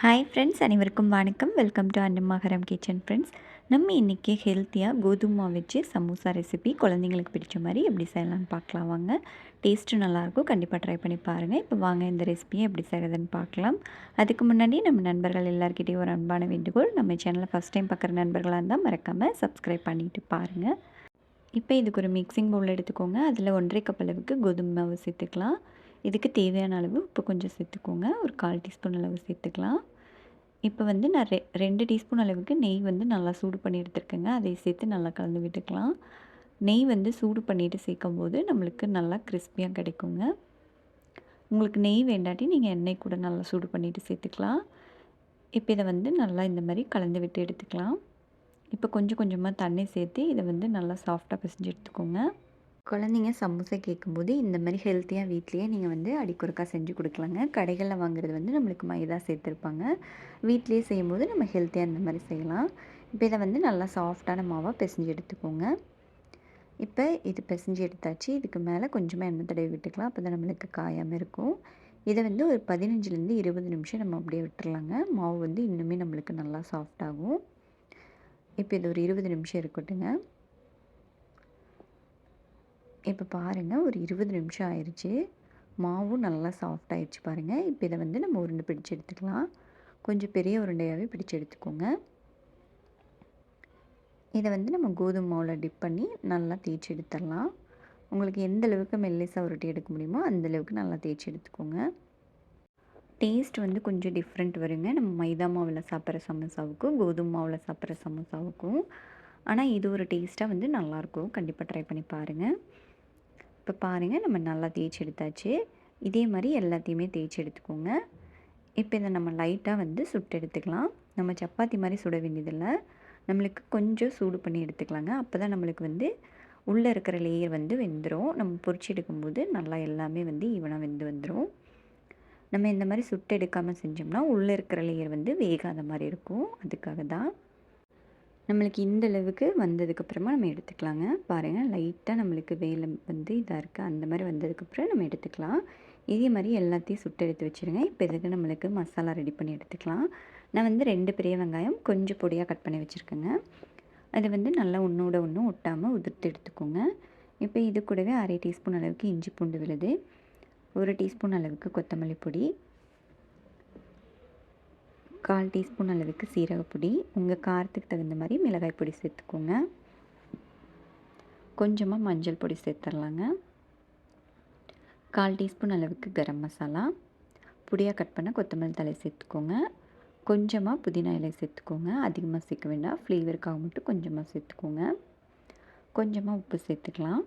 Hi friends, அனைவருக்கும் வணக்கம். Welcome to அன்னமகரம் kitchen friends. நம்ம இன்றைக்கி ஹெல்த்தியாக கோதுமை மாவு வச்சு சமோசா ரெசிபி குழந்தைங்களுக்கு பிடிச்ச மாதிரி எப்படி செய்யலாம்னு பார்க்கலாம் வாங்க. டேஸ்ட்டும் நல்லாயிருக்கும், கண்டிப்பாக ட்ரை பண்ணி பாருங்கள். இப்போ வாங்க இந்த ரெசிபியை எப்படி செய்கிறதுன்னு பார்க்கலாம். அதுக்கு முன்னாடி நம்ம நண்பர்கள் எல்லாருக்கிட்டையும் ஒரு அன்பான வேண்டுகோள், நம்ம சேனலை ஃபஸ்ட் டைம் பார்க்குற நண்பர்களாக இருந்தால் மறக்காமல் சப்ஸ்கிரைப் பண்ணிவிட்டு பாருங்கள். இப்போ இதுக்கு ஒரு மிக்சிங் பவுல் எடுத்துக்கோங்க. அதில் 1.5 கப் அளவுக்கு கோதுமை மாவு சேர்த்துக்கலாம். இதுக்கு தேவையான அளவு உப்பு கொஞ்சம் சேர்த்துக்கோங்க. ஒரு 1/4 டீஸ்பூன் அளவு சேர்த்துக்கலாம். இப்போ வந்து நான் 2 டீஸ்பூன் அளவுக்கு நெய் வந்து நல்லா சூடு பண்ணி எடுத்துருக்கேங்க. அதை சேர்த்து நல்லா கலந்து விட்டுக்கலாம். நெய் வந்து சூடு பண்ணிவிட்டு சேர்க்கும்போது நம்மளுக்கு நல்லா கிறிஸ்பியாக கிடைக்குங்க. உங்களுக்கு நெய் வேண்டாட்டி நீங்கள் எண்ணெய் கூட நல்லா சூடு பண்ணிவிட்டு சேர்த்துக்கலாம். இப்போ இதை வந்து நல்லா இந்த மாதிரி கலந்து விட்டு எடுத்துக்கலாம். இப்போ கொஞ்சம் கொஞ்சமாக தண்ணி சேர்த்து இதை வந்து நல்லா சாஃப்டாக பிசைஞ்சு எடுத்துக்கோங்க. குழந்தைங்க சமோசா கேட்கும்போது இந்த மாதிரி ஹெல்த்தியாக வீட்லேயே நீங்கள் வந்து அடிக்கொருக்கா செஞ்சு கொடுக்கலாங்க. கடைகளில் வாங்குறது வந்து நம்மளுக்கு மைதா சேர்த்துருப்பாங்க. வீட்லேயே செய்யும்போது நம்ம ஹெல்த்தியாக இந்த மாதிரி செய்யலாம். இப்போ இதை வந்து நல்லா சாஃப்டான மாவாக பிசைஞ்சு எடுத்துக்கோங்க. இப்போ இது பிசைஞ்சு எடுத்தாச்சு. இதுக்கு மேலே கொஞ்சமாக எண்ணெய் தடவி விட்டுக்கலாம். அப்போ தான் நம்மளுக்கு காயாமல் இருக்கும். இதை வந்து ஒரு 15லேருந்து 20 நிமிஷம் நம்ம அப்படியே விட்டுறலாங்க. மாவு வந்து இன்னுமே நம்மளுக்கு நல்லா சாஃப்டாகும். இப்போ இது ஒரு 20 நிமிஷம் இருக்கட்டுங்க. இப்போ பாருங்கள், ஒரு 20 நிமிஷம் ஆயிடுச்சு. மாவும் நல்லா சாஃப்ட் ஆயிடுச்சு பாருங்கள். இப்போ இதை வந்து நம்ம உருண்டை பிடிச்சு எடுத்துக்கலாம். கொஞ்சம் பெரிய உருண்டையாகவே பிடிச்சு எடுத்துக்கோங்க. இதை வந்து நம்ம கோதுமை மாவில் டிப் பண்ணி நல்லா தேய்ச்சி எடுத்துடலாம். உங்களுக்கு எந்த அளவுக்கு மெல்லிசாக உருட்டி எடுக்க முடியுமோ அந்தளவுக்கு நல்லா தேய்ச்சி எடுத்துக்கோங்க. டேஸ்ட் வந்து கொஞ்சம் டிஃப்ரெண்ட் வருங்க, நம்ம மைதா மாவில் சாப்பிட்ற சமோசாவுக்கும் கோதுமை மாவில் சாப்பிட்ற சமோசாவுக்கும். ஆனால் இது ஒரு டேஸ்ட்டாக வந்து நல்லாயிருக்கும். கண்டிப்பாக ட்ரை பண்ணி பாருங்கள். இப்போ பாருங்கள், நம்ம நல்லா தேய்ச்சி எடுத்தாச்சு. இதே மாதிரி எல்லாத்தையுமே தேய்ச்சி எடுத்துக்கோங்க. இப்போ இதை நம்ம லைட்டாக வந்து சுட்டு எடுத்துக்கலாம். நம்ம சப்பாத்தி மாதிரி சுட வேண்டியதில்லை, நம்மளுக்கு கொஞ்சம் சூடு பண்ணி எடுத்துக்கலாங்க. அப்போ தான் நம்மளுக்கு வந்து உள்ளே இருக்கிற லேயர் வந்து வெந்துடும். நம்ம பொரிச்சு எடுக்கும்போது நல்லா எல்லாமே வந்து ஈவனாக வெந்து வந்துடும். நம்ம இந்த மாதிரி சுட்டு எடுக்காமல் செஞ்சோம்னா உள்ளே இருக்கிற லேயர் வந்து வேகாத மாதிரி இருக்கும். அதுக்காக தான். நம்மளுக்கு இந்த அளவுக்கு வந்ததுக்கப்புறமா நம்ம எடுத்துக்கலாங்க. பாருங்கள், லைட்டாக நம்மளுக்கு வேலை வந்து இதாக இருக்குது. அந்த மாதிரி வந்ததுக்கப்புறம் நம்ம எடுத்துக்கலாம். இதே மாதிரி எல்லாத்தையும் சுட்டு எடுத்து வச்சுருங்க. இப்போ இதுக்கு நம்மளுக்கு மசாலா ரெடி பண்ணி எடுத்துக்கலாம். நான் வந்து 2 பெரிய வெங்காயம் கொஞ்சம் பொடியாக கட் பண்ணி வச்சுருக்கேங்க. அது வந்து நல்லா ஒன்றோட ஒன்று ஒட்டாமல் உதிர்த்து எடுத்துக்கோங்க. இப்போ இது கூடவே 1/2 டீஸ்பூன் அளவுக்கு இஞ்சி பூண்டு விழுது, 1 டீஸ்பூன் அளவுக்கு கொத்தமல்லி பொடி, 1/4 டீஸ்பூன் அளவுக்கு சீரகப்பொடி, உங்கள் காரத்துக்கு தகுந்த மாதிரி மிளகாய் பொடி சேர்த்துக்கோங்க. கொஞ்சமாக மஞ்சள் பொடி சேர்த்துடலாங்க. 1/4 டீஸ்பூன் அளவுக்கு கரம் மசாலா, பொடியாக கட் பண்ண கொத்தமல்லி தழை சேர்த்துக்கோங்க. கொஞ்சமாக புதினா இலை சேர்த்துக்கோங்க. அதிகமாக சேர்க்க வேண்டாம், ஃப்ளேவருக்காக மட்டும் கொஞ்சமாக சேர்த்துக்கோங்க. கொஞ்சமாக உப்பு சேர்த்துக்கலாம்.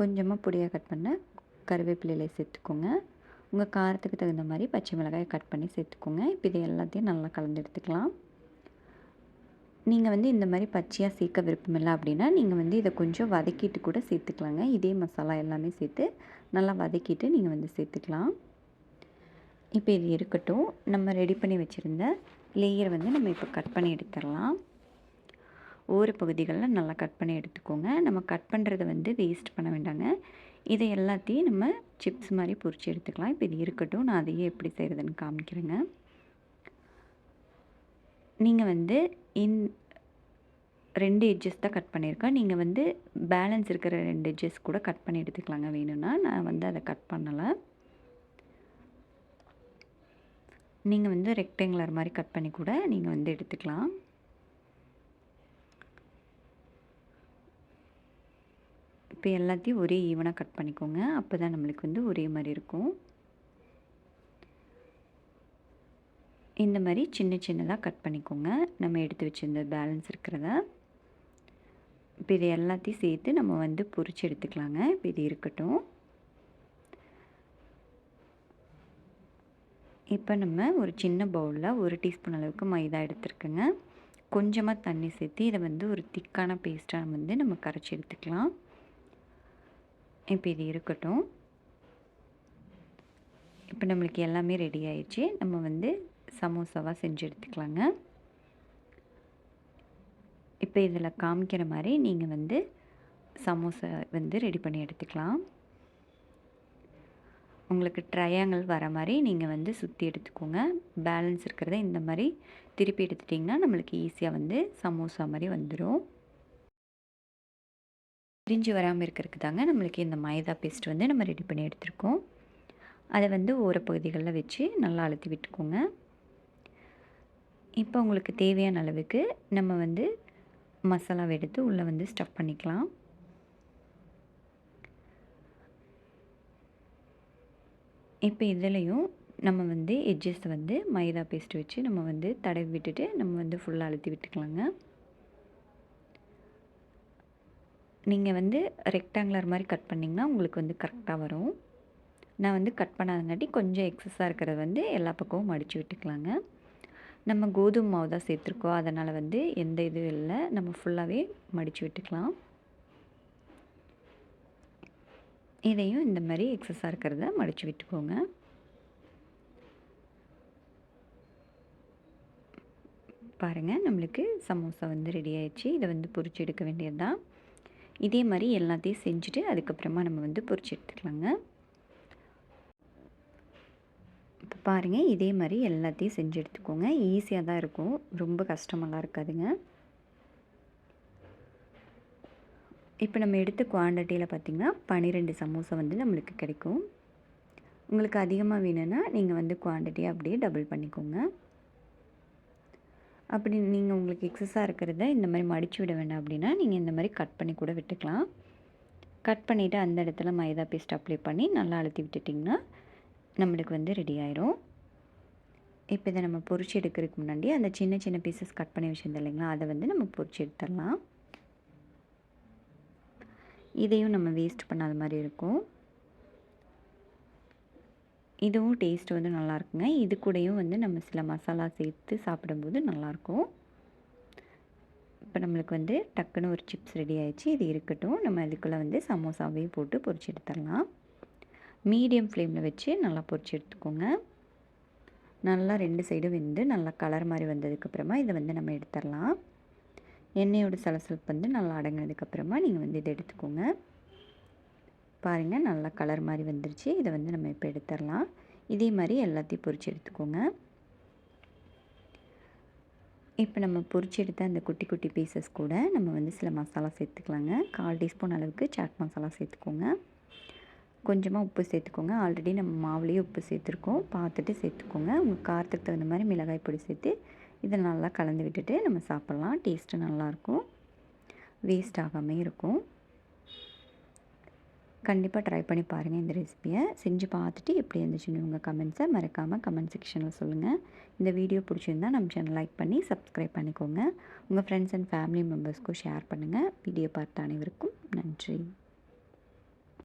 கொஞ்சமாக பொடியாக கட் பண்ண கருவேப்பிலை இலை சேர்த்துக்கோங்க. உங்கள் காரத்துக்கு தகுந்த மாதிரி பச்சை மிளகாய் கட் பண்ணி சேர்த்துக்கோங்க. இப்போ இது எல்லாத்தையும் நல்லா கலந்து எடுத்துக்கலாம். நீங்கள் வந்து இந்த மாதிரி பச்சையாக சேர்க்க விருப்பமில்லை அப்படின்னா நீங்கள் வந்து இதை கொஞ்சம் வதக்கிட்டு கூட சேர்த்துக்கலாங்க. இதே மசாலா எல்லாமே சேர்த்து நல்லா வதக்கிட்டு நீங்கள் வந்து சேர்த்துக்கலாம். இப்போ இது இருக்கட்டும். நம்ம ரெடி பண்ணி வச்சுருந்த லேயர் வந்து நம்ம இப்போ கட் பண்ணி எடுத்துடலாம். ஒவ்வொரு பகுதிகளில் நல்லா கட் பண்ணி எடுத்துக்கோங்க. நம்ம கட் பண்ணுறதை வந்து வேஸ்ட் பண்ண வேண்டாங்க. இதை எல்லாத்தையும் நம்ம சிப்ஸ் மாதிரி பொரித்து எடுத்துக்கலாம். இப்போ இது இருக்கட்டும், நான் அதையே எப்படி செய்கிறதுன்னு காமிக்கிறேங்க. நீங்கள் வந்து 2 எட்ஜஸ் தான் கட் பண்ணியிருக்கேன். நீங்கள் வந்து பேலன்ஸ் இருக்கிற 2 எட்ஜஸ் கூட கட் பண்ணி எடுத்துக்கலாங்க வேணும்னா. நான் வந்து அதை கட் பண்ணலை. நீங்கள் வந்து ரெக்டாங்குலர் மாதிரி கட் பண்ணி கூட நீங்கள் வந்து எடுத்துக்கலாம். இப்போ எல்லாத்தையும் ஒரே ஈவனாக கட் பண்ணிக்கோங்க. அப்போ தான் நம்மளுக்கு வந்து ஒரே மாதிரி இருக்கும். இந்த மாதிரி சின்ன சின்னதாக கட் பண்ணிக்கோங்க. நம்ம எடுத்து வச்சுருந்த பேலன்ஸ் இருக்கிறத. இப்போ இது எல்லாத்தையும் சேர்த்து நம்ம வந்து பொரிச்சு எடுத்துக்கலாங்க. இப்போ இது இருக்கட்டும். இப்போ நம்ம ஒரு சின்ன பவுலில் 1 டீஸ்பூன் அளவுக்கு மைதா எடுத்துருக்கேங்க. கொஞ்சமாக தண்ணி சேர்த்து இதை வந்து ஒரு திக்கான பேஸ்ட்டாக வந்து நம்ம கரைச்சி எடுத்துக்கலாம். இப்போ இது இருக்கட்டும். இப்போ நம்மளுக்கு எல்லாமே ரெடி ஆயிடுச்சு. நம்ம வந்து சமோசாவாக செஞ்சு எடுத்துக்கலாங்க. இப்போ இதில் காமிக்கிற மாதிரி நீங்கள் வந்து சமோசா வந்து ரெடி பண்ணி எடுத்துக்கலாம். உங்களுக்கு ட்ரையாங்கிள் வர மாதிரி நீங்கள் வந்து சுற்றி எடுத்துக்கோங்க. பேலன்ஸ் இருக்கிறத இந்த மாதிரி திருப்பி எடுத்துட்டிங்கன்னா நம்மளுக்கு ஈஸியாக வந்து சமோசா மாதிரி வந்துடும். பிரிஞ்சு வராமல் இருக்கிறதுக்கு தாங்க நம்மளுக்கு இந்த மைதா பேஸ்ட் வந்து நம்ம ரெடி பண்ணி எடுத்துருக்கோம். அதை வந்து ஓரப்பகுதிகளில் வச்சு நல்லா அழுத்தி விட்டுக்கோங்க. இப்போ உங்களுக்கு தேவையான அளவுக்கு நம்ம வந்து மசாலாவை எடுத்து உள்ளே வந்து ஸ்டஃப் பண்ணிக்கலாம். இப்போ இதுலேயும் நம்ம வந்து எட்ஜஸ் வந்து மைதா பேஸ்ட் வச்சு நம்ம வந்து தடவி விட்டுட்டு நம்ம வந்து ஃபுல்லாக அழுத்தி விட்டுக்கலாங்க. நீங்கள் வந்து ரெக்டாங்குலர் மாதிரி கட் பண்ணிங்கன்னா உங்களுக்கு வந்து கரெக்டாக வரும். நான் வந்து கட் பண்ணாதங்காட்டி கொஞ்சம் எக்ஸஸாக இருக்கிறத வந்து எல்லா பக்கமும் மடித்து விட்டுக்கலாங்க. நம்ம கோதுமை மாவு தான் சேர்த்துருக்கோம், அதனால் வந்து எந்த இதுவும் இல்லை, நம்ம ஃபுல்லாகவே மடித்து விட்டுக்கலாம். இதையும் இந்த மாதிரி எக்ஸஸாக இருக்கிறத மடித்து விட்டுக்கோங்க. பாருங்கள், நம்மளுக்கு சமோசா வந்து ரெடி ஆயிடுச்சு. இதை வந்து பொரிச்சு எடுக்க வேண்டியது தான். இதே மாதிரி எல்லாத்தையும் செஞ்சுட்டு அதுக்கப்புறமா நம்ம வந்து பொரிச்சு எடுத்துக்கலாங்க. இப்போ பாருங்கள், இதே மாதிரி எல்லாத்தையும் செஞ்சு எடுத்துக்கோங்க. ஈஸியாக தான் இருக்கும், ரொம்ப கஷ்டமெல்லாம் இருக்காதுங்க. இப்போ நம்ம எடுத்த குவான்டிட்டியில் பார்த்திங்கன்னா 12 சமோசா வந்து நம்மளுக்கு கிடைக்கும். உங்களுக்கு அதிகமாக வேணும்னா நீங்கள் வந்து குவான்டிட்டியை அப்படியே டபுள் பண்ணிக்கோங்க. அப்படி நீங்கள் உங்களுக்கு எக்ஸஸாக இருக்கிறத இந்த மாதிரி மடித்து விட வேண்டாம் அப்படின்னா நீங்கள் இந்த மாதிரி கட் பண்ணி கூட விட்டுக்கலாம். கட் பண்ணிவிட்டு அந்த இடத்துல மைதா பேஸ்ட் அப்ளை பண்ணி நல்லா அழுத்தி விட்டுட்டிங்கன்னா நம்மளுக்கு வந்து ரெடி ஆயிரும். இப்போ இதை நம்ம பொரிச்சு எடுக்கிறதுக்கு முன்னாடி அந்த சின்ன சின்ன பீசஸ் கட் பண்ணி வச்சுருந்தோம் இல்லைங்களா, அதை வந்து நம்ம பொரிச்சு எடுத்துடலாம். இதையும் நம்ம வேஸ்ட் பண்ணாத மாதிரி இருக்கும். இதுவும் டேஸ்ட் வந்து நல்லாயிருக்குங்க. இது கூடயும் வந்து நம்ம சில மசாலா சேர்த்து சாப்பிடும்போது நல்லாயிருக்கும். இப்போ நம்மளுக்கு வந்து டக்குன்னு ஒரு சிப்ஸ் ரெடி ஆயிடுச்சு. இது இருக்கட்டும், நம்ம அதுக்குள்ளே வந்து சமோசாவையும் போட்டு பொரிச்சு எடுத்துடலாம். மீடியம் ஃப்ளேமில் வச்சு நல்லா பொரிச்சு எடுத்துக்கோங்க. நல்லா 2 சைடும் வெந்து நல்லா கலர் மாதிரி வந்ததுக்கப்புறமா இதை வந்து நம்ம எடுத்துடலாம். எண்ணெயோட சலசலப்பு வந்து நல்லா அடங்கினதுக்கப்புறமா நீங்கள் வந்து இதை எடுத்துக்கோங்க. பாருங்கள், நல்லா கலர் மாதிரி வந்துருச்சு. இதை வந்து நம்ம இப்போ எடுத்துடலாம். இதே மாதிரி எல்லாத்தையும் பொரிச்சு எடுத்துக்கோங்க. இப்போ நம்ம பொரிச்சு எடுத்த அந்த குட்டி குட்டி பீசஸ் கூட நம்ம வந்து சில மசாலா சேர்த்துக்கலாங்க. 1/4 டீஸ்பூன் அளவுக்கு சாட் மசாலா சேர்த்துக்கோங்க. கொஞ்சமாக உப்பு சேர்த்துக்கோங்க. ஆல்ரெடி நம்ம மாவுலேயே உப்பு சேர்த்துருக்கோம், பார்த்துட்டு சேர்த்துக்கோங்க. உங்கள் காரத்துக்கு தகுந்த மாதிரி மிளகாய் பொடி சேர்த்து இதை நல்லா கலந்து விட்டுட்டு நம்ம சாப்பிட்லாம். டேஸ்ட்டு நல்லாயிருக்கும், வேஸ்ட் ஆகாமல் இருக்கும். கண்டிப்பாக ட்ரை பண்ணி பாருங்கள். இந்த ரெசிபியை செஞ்சு பார்த்துட்டு எப்படி இருந்துச்சுன்னு உங்கள் கமெண்ட்ஸை மறக்காமல் கமெண்ட் செக்ஷனில் சொல்லுங்கள். இந்த வீடியோ பிடிச்சிருந்தா நம்ம சேனல் லைக் பண்ணி சப்ஸ்கிரைப் பண்ணிக்கோங்க. உங்கள் ஃப்ரெண்ட்ஸ் அண்ட் ஃபேமிலி மெம்பர்ஸ்க்கும் ஷேர் பண்ணுங்கள். வீடியோ பார்த்த அனைவருக்கும் நன்றி.